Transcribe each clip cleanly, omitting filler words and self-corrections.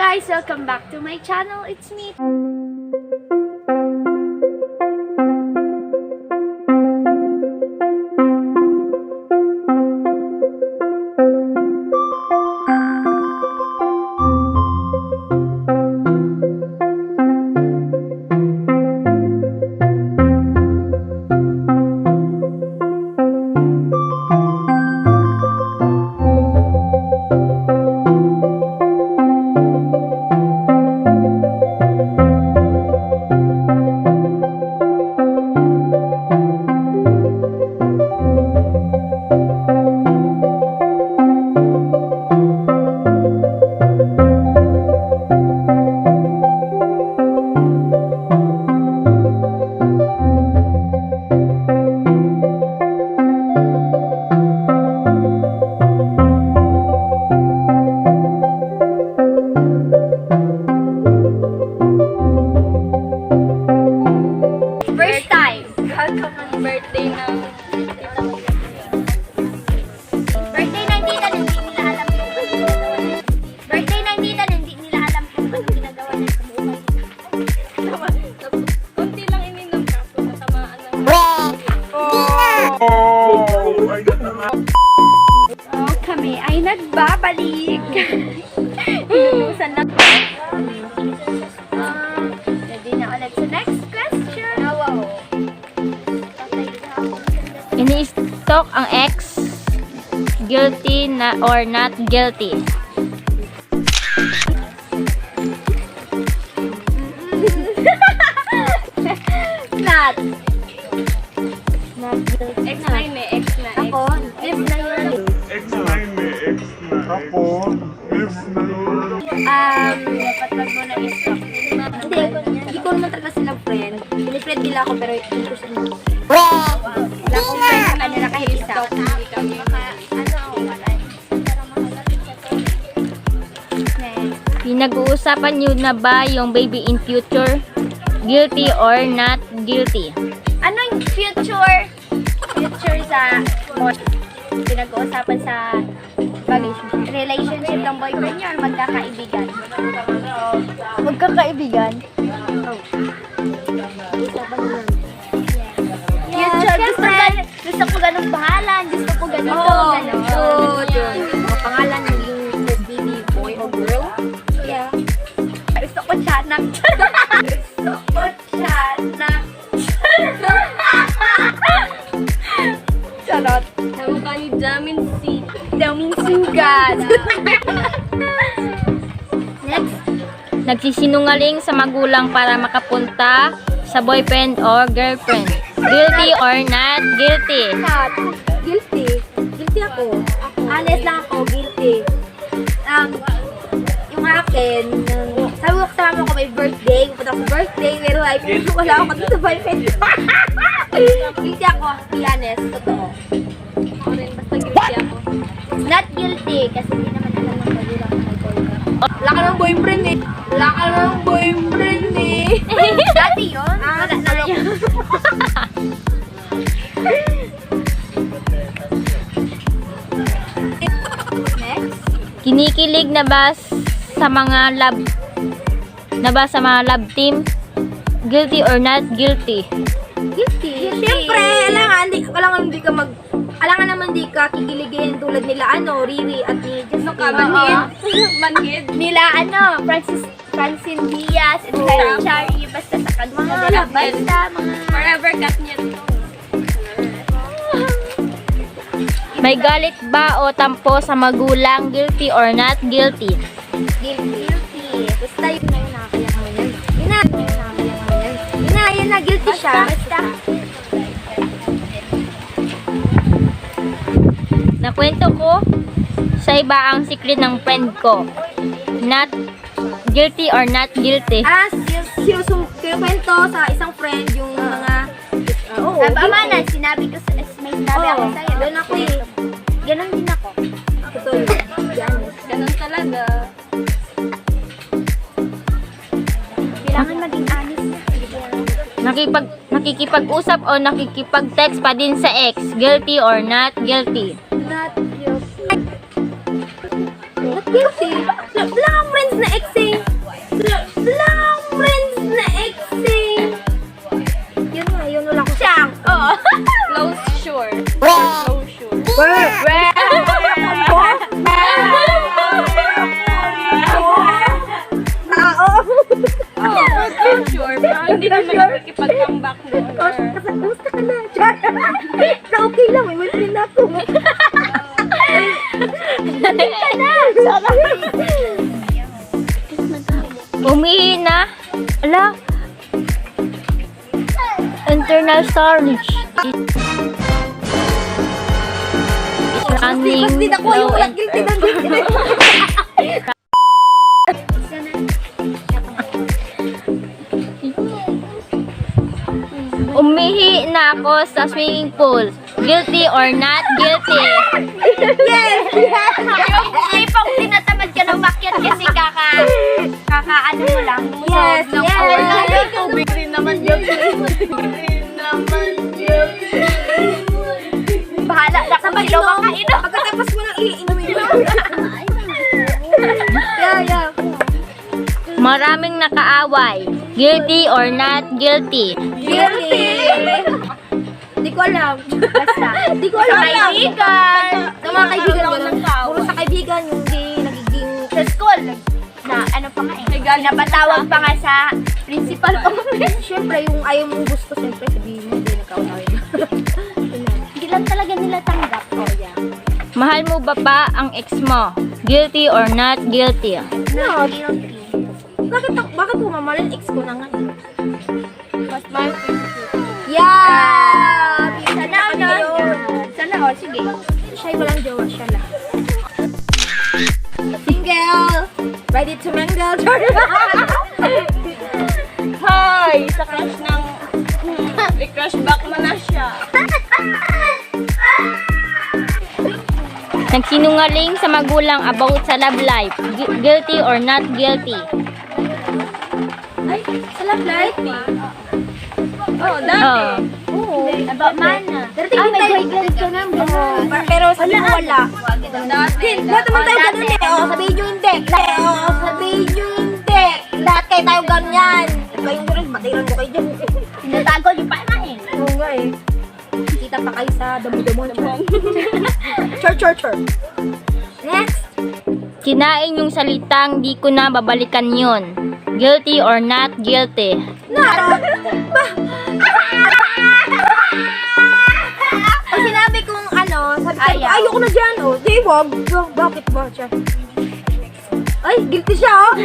guys! Welcome back to my channel. It's me. Birthday ng Tita na hindi nila alam kung ano ginagawa niya sa buhay. konti lang ininom kaso natamaan ng Kami ay nagbabalik. Inuusan na. Ready na ulit sa next question. Ini-stalk ang ex, guilty na or not guilty? Not. X na yun eh, X na eh. Ako, if na yun. Dapat wag mo na i-stop. Hindi ko naman talaga sila friend. Pili-friend nila ako pero hindi ko sila. Wala akong friend sa kanila kahit isa. Pinag-uusapan niyo na ba yung baby in future? Guilty or not guilty? Ano yung future? Future sa pinag-uusapan sa relationship ng boyfriend niyo or magkakaibigan? Magkakaibigan? Future, gusto ko ganun pangalan, gusto ko ganito, ganun. Mga pangalan naging baby boy o girl? Yeah. Gusto ko tiyanak. Gusto ko tiyanak. Charot. Namukha ni Jamin C. Daming sugat. Next. Nagsisinungaling sa magulang para makapunta sa boyfriend or girlfriend? Guilty or not guilty? Not. Guilty. Guilty ako. Honest lang ako, guilty. Yung akin, sabi ko kasama ko may birthday, pupunta ko sa birthday, pero like, wala ako dito sa boyfriend. Guilty ako, be honest, totoo. Ako rin, basta guilty ako. Not guilty, kasi hindi naman alam ng magulang ko may boyfriend. Wala ka ng boyfriend eh. Wala ka ng boyfriend eh. Dati yun, wala na yun. Next. Kinikilig na ba sa mga love team? Guilty or not guilty? Guilty. Siyempre, alangan naman di ka kikiligin tulad nila Riri at ni Jessica. Manhid. Nila Francine Diaz, and Karen Chari, basta sa kanila nila, basta mga Forever cut niya to. May galit ba o tampo sa magulang? Guilty or not guilty? guilty. Basta yun na yun, nakakayak mo yan. Yun na, guilty siya. Basta. Nakwento ko sa iba ang secret ng friend ko. Not guilty or not guilty? Kinukwento sa isang friend yung mga Amanan, sinabi ko may sinabi ako sa'yo. Doon ako eh. Ganon din ako. Totoo yun. Ganun talaga. Kailangan maging honest na. Nakikipag-usap o nakikipag-text pa din sa ex? Guilty or not guilty? Not guilty. Not guilty. Wala kang friends na ex eh. anak ko. Umihi na. Ala. Internal storage. It's running Mas din ako yung low walang and guilty na guilty. Umihi na ako sa swimming pool. Guilty or not guilty? Yes! Ay, pang tinatamad ka ng makyat kasi kakaano mo lang. Yes! ng Yes! pool. Tubig rin naman yun. Bahala na kung sino makainom. Pagkatapos mo nang iinumin mo. Yeah. Maraming nakaaway. Guilty or not guilty? Guilty! Hindi ko alam. Basta. Hindi ko Sa alam. kaibigan. Sa mga kaibigan ko Ng lang. tao. Puro sa kaibigan yung di nagiging... Sa school. Na ano pa nga eh. Pinapatawag pa nga sa principal office. Siyempre, yung ayaw mong gusto, siyempre sabihin mo, hindi nagkawin. Hindi lang talaga nila tanggap. Oh, yeah. Mahal mo ba pa ang ex mo? Guilty or not guilty? No, bakit mo mamalin? Ex ko na nga. Mas mahal ko yung Yeah! Sana all. Sana all. Sige. Siya'y walang jowa, siya lang. Single! Ready to mingle? Hoy! Sa crush ng... I-crush back mo na siya. Nagsinungaling sa magulang about sa love life. Guilty or not guilty? Ay, sa love life? Oh, dati. Oo. About mana. Darating yung time. ka na. Pero sabi mo wala. Dati. Lahat naman tayo ganun eh. Oh, sabihin nyo hindi. Sabihin nyo hindi. Lahat kayo tayo ganyan. Kayong ganun, batiran ko kayo dyan. Tinatago niyo pa na eh. Oo nga eh. Kita pa kayo sa damo-damo naman. Chur. Next. Kinain yung salitang di ko na babalikan yun. Guilty or not guilty? Naro. Pag sinabi kong ano, sabi ko, Ayaw. ayoko na dyan. Oh, di wag. Bakit ba siya? Ay, guilty siya oh.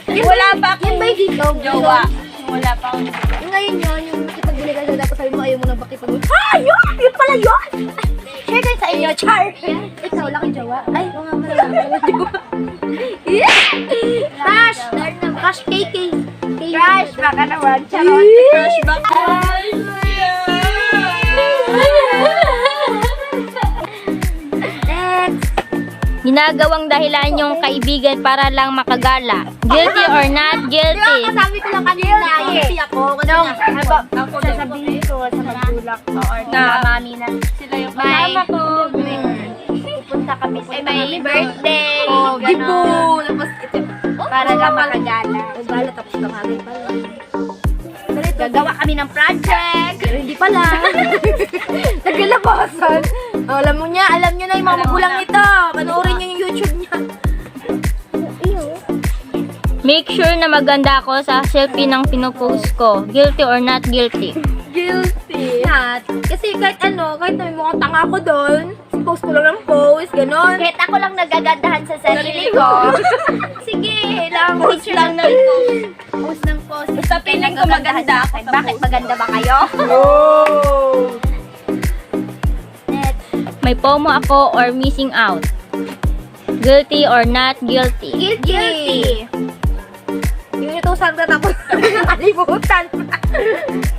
Wala pa akong Yan ba yung dito? jowa. Wala pa akong Yung ngayon yun, yung nakipag-biligan na dapat sabi mo ayaw mo nang bakipag- yun! Yun pala yun! share kayo sa inyo, Char. Ikaw, wala kang jowa? Ay, oo nga pala, wala kang jowa. Crush! Crush KK. Crush baka naman. Charot. Crush baka. Next. Ginagawang dahilan yung kaibigan para lang makagala. Guilty or not guilty? Kasabi ko lang kanina, guilty ako. Ako sasabihin ko sa magulang ko or sa mami na sila yung kasama ko. Pupunta kami sa may birthday. Oh, ganon. gibo! Tapos, ito. Para lang makagala. Gala, tapos kamagay pala. Gagawa kami ng project. Pero hindi pala. Nagkalabasan. Oh, alam mo niya, alam niyo na yung mga magulang nito. Panoorin niyo yung YouTube niya. Make sure na maganda ako sa selfie ng pinupost ko. Guilty or not guilty? Guilty. Not. Kasi kahit ano, kahit na may mukhang tanga ko doon, post ko lang ng post, ganon. Kahit ako lang nagagandahan sa sarili ko. Sige, lang post lang ng post. Post ng post. Basta piling ko maganda ako. Bakit maganda ba kayo? Oh! May FOMO ako or missing out? Guilty or not guilty? Guilty. Yung inutusan ka tapos nakalimutan.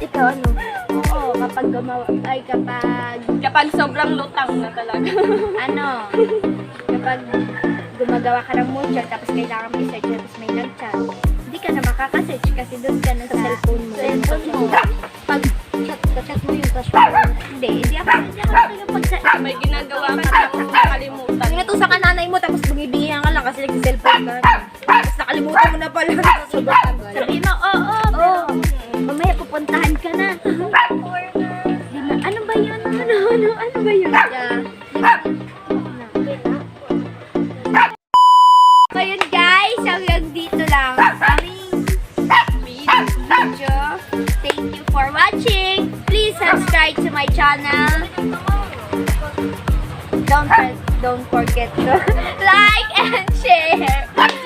Ikaw ano? Oo, kapag gumawa, ay kapag sobrang lutang na talaga. Ano, kapag gumagawa ka ng mood chart, tapos kailangan mo i-search, tapos may nag-chat, hindi ka na makaka-search kasi doon ka na sa cellphone mo. Pag chat mo yung crush mo. Hindi ako pag-chat. May ginagawa ka ng nakalimutan. Yung inutusan ka nanay mo tapos bumibigyan ka lang kasi nagsiselfone ka. Tapos nakalimutan mo na pala. Sobrang tagal. Sabihin mo, oo, mamaya pupuntahan ka na. Ano ba yun? Ano ba yun? So yun guys, hanggang dito lang ang aming video. Thank you for watching. Please subscribe subscribe to my channel. Don't forget to like and share.